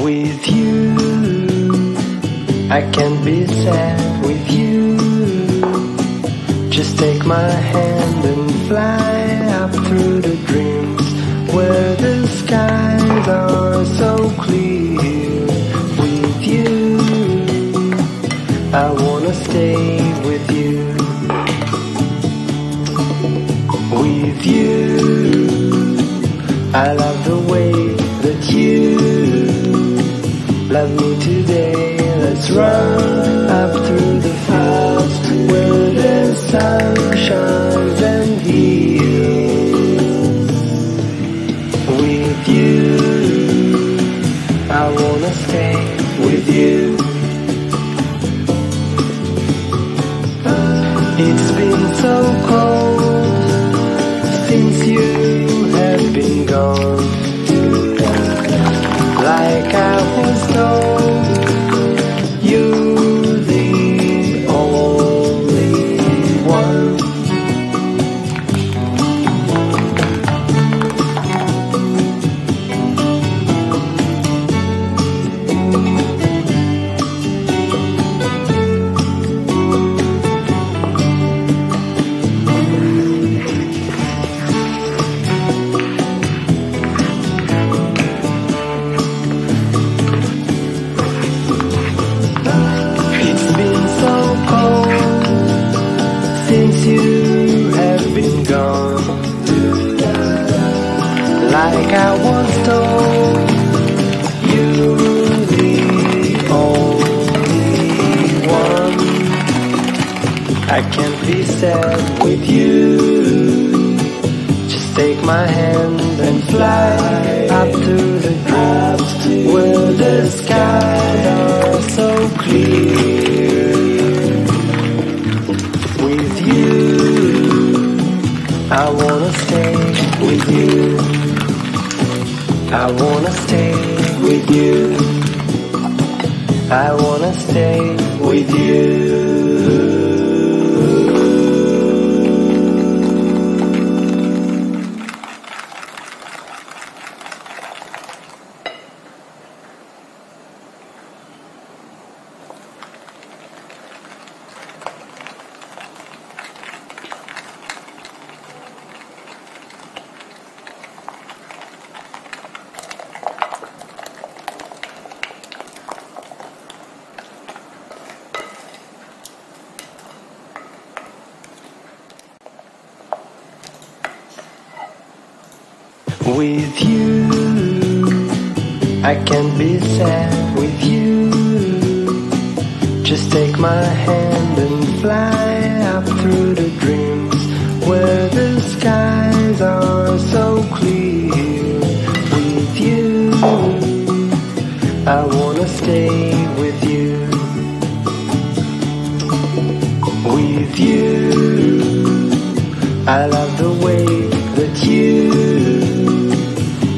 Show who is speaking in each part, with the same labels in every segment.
Speaker 1: With you, I can't be sad with you. Just take my hand and fly up through the dreams where the skies are so clear. With you, I wanna stay with you. With you, I love the way that you love me today. Let's run up through the fields where the sun shines and heals. With you, I wanna stay with you. It's been so cold since you have been gone. Like I was told, you're the only one. Like I was told, you're the only one. I can't be sad with you. Just take my hand and fly up to the clouds where the skies are so clear. With you, I wanna stay with you. I wanna stay with you. I wanna stay with you. With you, I can't be sad with you. Just take my hand and fly up through the dreams where the skies are so clear. With you, I wanna stay with you. With you, I love the way that you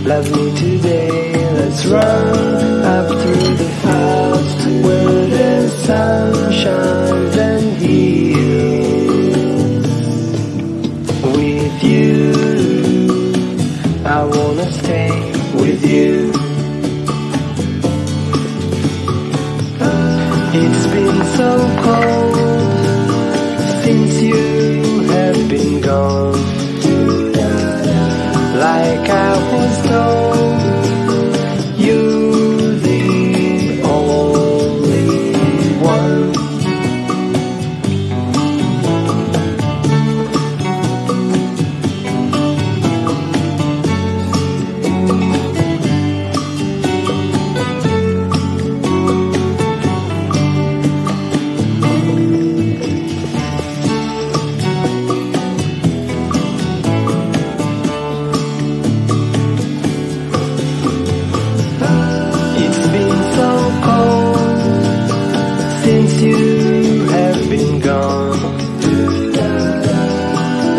Speaker 1: love me today. Let's run up through the fields where the sun shines and heals. With you, I wanna stay with you. It's been so cold since you have been gone. Like I was told, you're the only one.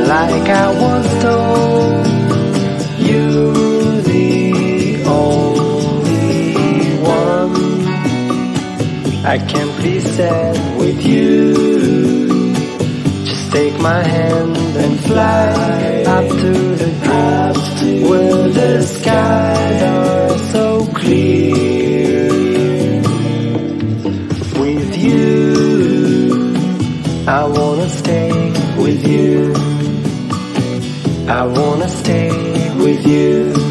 Speaker 1: Like I was told, you're the only one. I can't be sad with you. Just take my hand and fly up to the clouds where the skies are so clear. with you. I wanna stay with you. I wanna stay with you.